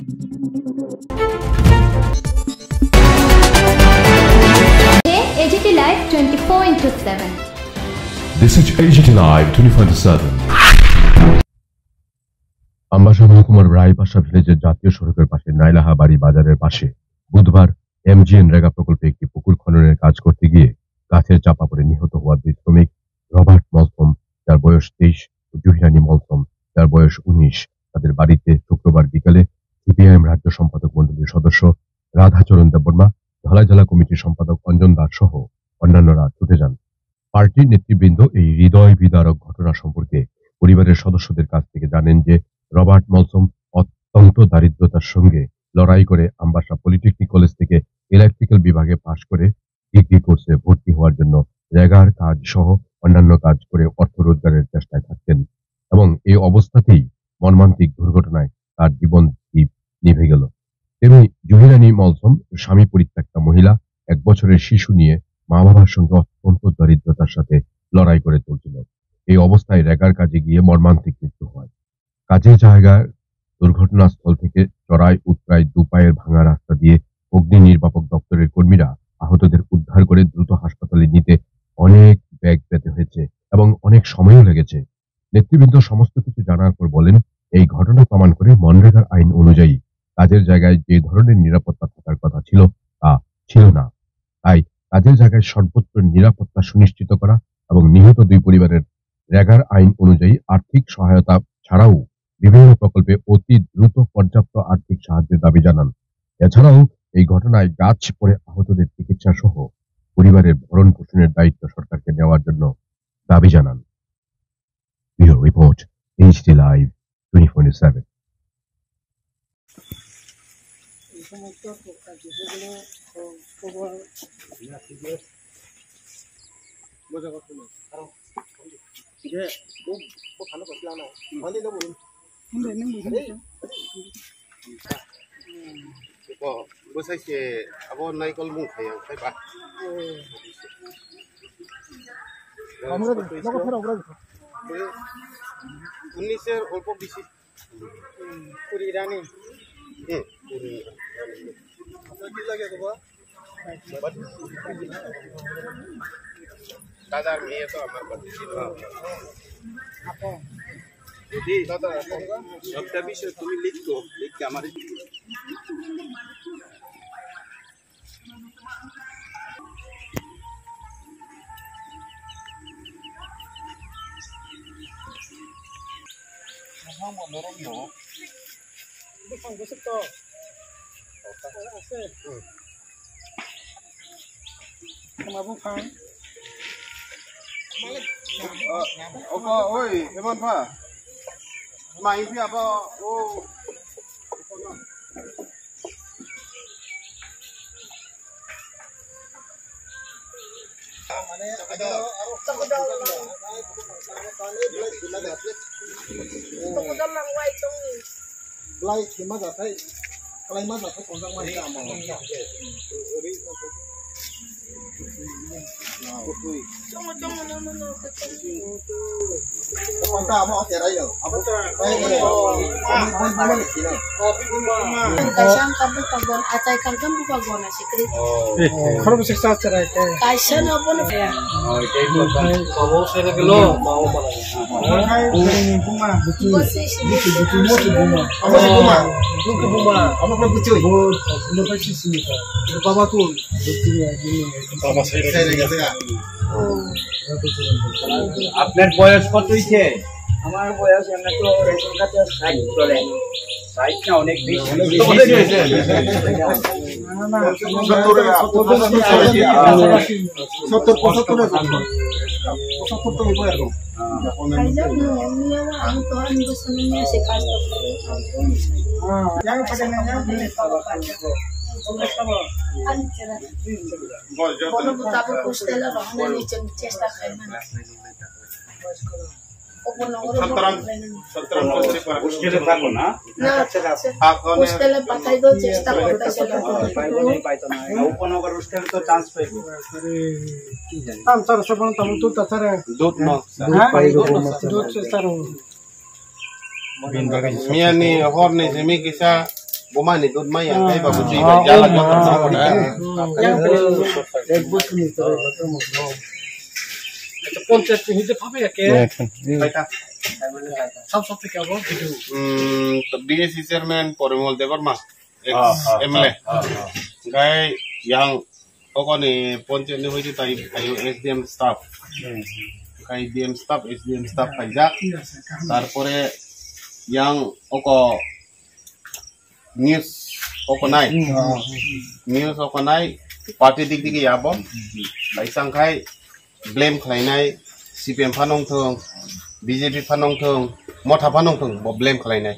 AGT Live 24/7. This is AGT Live 24/7. Ambassa মহকুমার রায়পাশা ভিলেজের জাতীয় সড়কের পাশে নাইলাহাবাড়ি বাজারের পাশে বুধবার MGN রেগা প্রকল্পে একটি পুকুর খননের কাজ করতে গিয়ে গাছের চাপা পড়ে নিহত হওয়া দুই শ্রমিক রবার্ট মলসম, যার বয়স 23, ও জুহিরানি মলসম, যার বয়স 19, তাদের বাড়িতে শুক্রবার বিকালে CPIM রাজ্য সম্পাদক মণ্ডলীর সদস্য রাধাচরণ দেববর্মা, ধলাই জেলা কমিটির সম্পাদক অঞ্জন দাস সহ অন্যান্যরা ছুটে যান। পার্টির নেতৃবৃন্দ এই হৃদয় বিদারক ঘটনা সম্পর্কে পরিবারের সদস্যদের কাছ থেকে জানেন যে রবার্ট মলসম অত্যন্ত দারিদ্রতার সঙ্গে লড়াই করে আমবাসা পলিটেকনিক কলেজ থেকে ইলেকট্রিক্যাল বিভাগে পাশ করে ডিগ্রি কোর্সে ভর্তি হওয়ার জন্য রেগার কাজ সহ অন্যান্য কাজ করে অর্থ রোজগারের চেষ্টায় থাকতেন এবং এই অবস্থাতেই মর্মান্তিক দুর্ঘটনায় তার জীবন দীপ নিভে গেল। তেমনি জহিরানি মলসম স্বামী পরিত্যক্তা মহিলা, 1 বছরের শিশু নিয়ে মা বাবার সঙ্গে অত্যন্ত দারিদ্রতার সাথে লড়াই করে চলছিল। এই অবস্থায় রেগার কাজে গিয়ে মর্মান্তিক মৃত্যু হয়। কাজের জায়গার দুর্ঘটনাস্থল থেকে চড়াই উৎরাই 2 পায়ের ভাঙা রাস্তা দিয়ে অগ্নি নির্বাপক দপ্তরের কর্মীরা আহতদের উদ্ধার করে দ্রুত হাসপাতালে নিতে অনেক ব্যাগ পেতে হয়েছে এবং অনেক সময়ও লেগেছে। নেতৃবৃন্দ সমস্ত কিছু জানার পর বলেন, এই ঘটনা প্রমাণ করে মনরেগার আইন অনুযায়ী কাজের জায়গায় যে ধরনের নিরাপত্তা থাকার কথা ছিল তা ছিল না। তাই কাজের জায়গায় সর্বোচ্চ নিরাপত্তা সুনিশ্চিত করা এবং নিহত 2 পরিবারের রেগার আইন অনুযায়ী আর্থিক সহায়তা ছাড়াও বিভিন্ন প্রকল্পে অতি দ্রুত পর্যাপ্ত আর্থিক সাহায্যের দাবি জানান। এছাড়াও এই ঘটনায় গাছ পড়ে আহতদের চিকিৎসা সহ পরিবারের ভরণ পোষণের দায়িত্ব সরকারকে নেওয়ার জন্য দাবি জানান। Bureau report, AGT Live 24/7। বসাইছে আবার নাইকল মুখ খাই খাইবা আমরা নগদ ফেরা ওরা 19 এর অল্প বেশি পুরি রানী পুরি আপনার কি লাগে বাবা দাদার মেয়ে তো আমার বাড়ি ছিল আপা দিদি দাদা সবটা বিষয় তুমি লিখকে আমারে Oi, Eman pa. Mai phi apa? Oh. Mane ada Lai khima da thai. Lai ma da thai kon sang mai ka ma. Konta mo ate rayo. Abo ta. Kaisang kabu pagon acai kangkam bu pagon asikri. Kharo siksa charai te. Kaisa no bon ya. Oh, itu kabu sere kilo mau pala. Bunga, bucu. Bucu bunga. Apa sih bunga? Buku bunga. Apa pun bucu? Buku pasti sini kan. Bapa tu. Bucu ya gini. Bapa saya lagi ya. আপনার বয়স কত হইছে? আমার বয়স এমনি তো ration কার্ডে 60 চলে। 60 না অনেক বেশি। অনেক হয়েছে। না না 70 তো হইবো এরকম। আমি তো আমি বসনে নিয়ে সে কাজ করতে। হ্যাঁ, যাও পারে না যাও দিলে পাবো কাজ। Kalau betapa postela bahana ni cesta kena. হোস্টেলে থাকো না? হোস্টেলে পাঠাই দাও চেষ্টা করতে সেটা পাইতো না। উপনগর হোস্টেলে তো চান্স পাইবো। কি জানি। তাম স্যার সবন তাম তো তাছাড়া দুধ ন। দুধ স্যার মিয়ানি হর নেই জমি কিসা Buma ni dud mai yang kai babu cui bai jalan motor sama na. एक बुत नहीं तो पंचायत में हिजे भावे या के Baita. सब सब के वो तो BSC chairman Porimol Devarma MLA. Gai yang pokok ni panchayat ni hoji tai kayu SDM staff. Kai SDM staff kajak. Tarpore yang oko news oko nai party dik dik ya bom lai sangkai blame khlainai CPM phanong thong BJP phanong thong motha phanong thong bo blame khlainai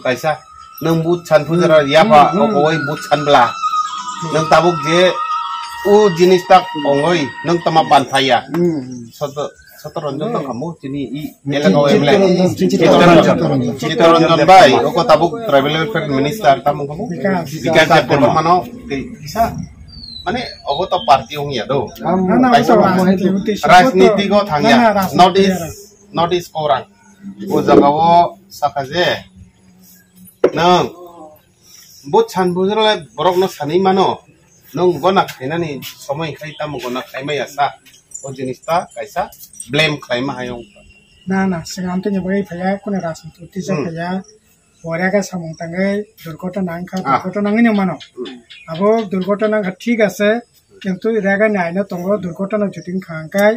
kaisa nang but chan phujara ya pa oko oi but chan bla nang tabuk je u jinis tak ongoi nang tama ban phaya Sotoronjon to kamu sini elang emle Sotoronjon bai oko tabuk travel welfare minister tamu kamu bikan chapter mano bisa mane obo to party ong ya do rajniti go thangya not is orang o jagawo sakaje nang bo chan bujra borok no sani mano nang gona khainani somai khai tamu gona khaimai asa o jinista kaisa blame claim hayong ना सिंगाम तो ये भैया कोने राजनीति से भैया बोरा का समूह तंगे दुर्घटना अंका दुर्घटना नहीं मानो अब दुर्घटना ठीक है किंतु रेगा न्याय न तंगो दुर्घटना जुटिंग खांकाय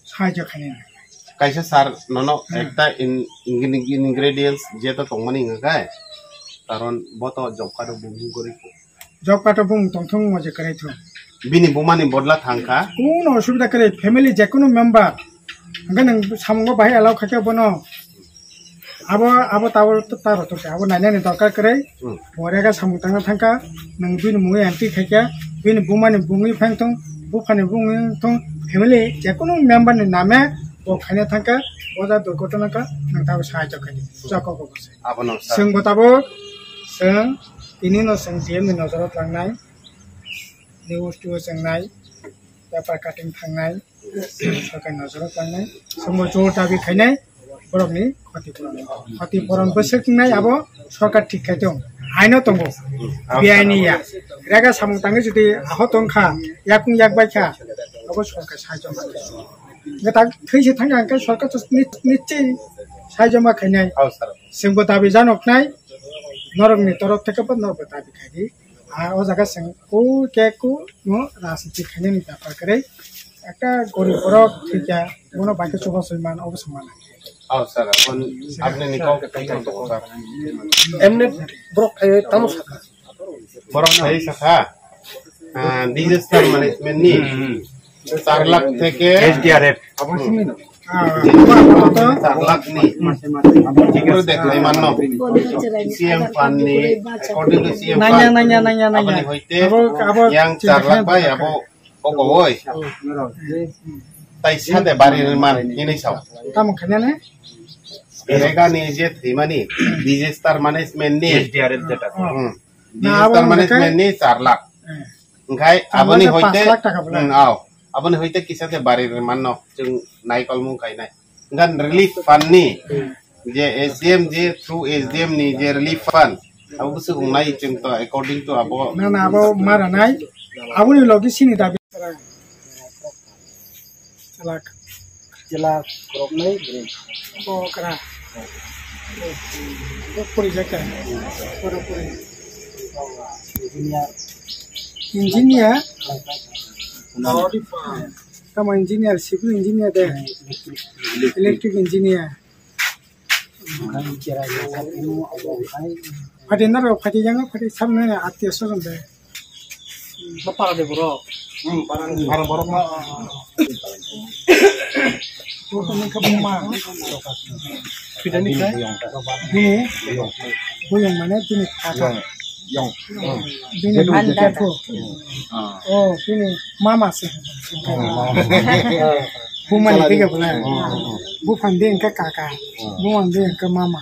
साहाय्य खाने कैसे सार नोनो एकता ingredients जे तो तंगमनी ngkai karon boto job card bung gori job card बुंग तंथुंग मजे करे थो bini bumani bodla thangka कोनो असुविधा करे फैमिली जे कोनो मेंबर गन सामंग बाहे अलाउ खाके बनो अब तारो तो अब नायने दरकार करे बोरेगा सामंग तंगा थांका नंग बिन मुए एंटी खाके बिन बुमानि बुंगी फांथुं बुफानि बुंगी थुं फैमिली जे कोनो मेंबर नि नामे वो खाने थांका ओजा दुर्घटना का नंताव सहायता खाने जाको को बसे abono जों बताबो जों इनि न जों जेम नि नजरत लांनाय न्यूज टू जोंनाय पेपर काटिंग थांनाय सरकार नजरत लांनाय समो जोर दाबि खायनाय बरकनि क्षतिपूरण बोसोरनाय आबो सरकार ठीक खायदों आइनो दंगो बिआइनिया रेगा सामं तांगे जुदि आहतंखा याकुं याकबायखा आबो सरकार साहाय्य माने गता थैसे थांगा सरकार निश्चय साहाय्य मा खायनाय जोंबो दाबि जानकनाय नरकनि तरफ थेके नरबो दाबि खायदि ओ जगह से को के को नो राजनीति खाने नि व्यापार करे একটা গরিব বড়ক ঠিক আছে কোনো বাকি সভা সমান অবসমান sir আপনি নিকো তো স্যার এমনি ব্রক তামো সাকা borok thai sakha disaster management ni 4 lakh থেকে SDRF 4 lakh ni tikro deklai manno CM fund ni according to CM fund nanya apani hoite yang 4 lakh bai abo pokoi tai sade bari nirman ini saw tamu khane mereka ni je thimani disaster management ni SDRF jeta disaster management ni 4 lakh engkai aboni hoite aboni hoite kisate bari nirman no jeng naikol mu kainai gan relief fund ni je SDM je through SDM ni je relief fund abu busu ngai jeng to according to abo na abo maranai aboni logi sini dabi celak krop nai bo kara puri jaka puri engineer kamu engineer civil engineer deh electric engineer pada nara pada jangan pada samne arti asal deh para deh bro para borok mah tuh kami kebuma sudah nih ini yang mana ini kakak ini anda tuh oh ini mama sih bukan tiga bulan bukan dia ke kakak bukan dia ke mama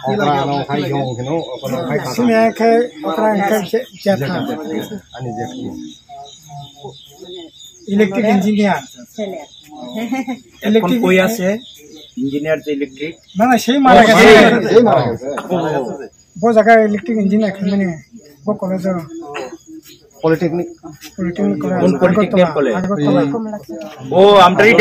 sini ke orang ke jatah electric engineer electric कोया से engineer से electric ना ना सही मारा गया वो जगह electric engineer खंडने কলেজ পলিটেকনিক পলিটেকনিক কলেজ কোন পলিটেকনিক কলেজ আগরতলা ও আমটাই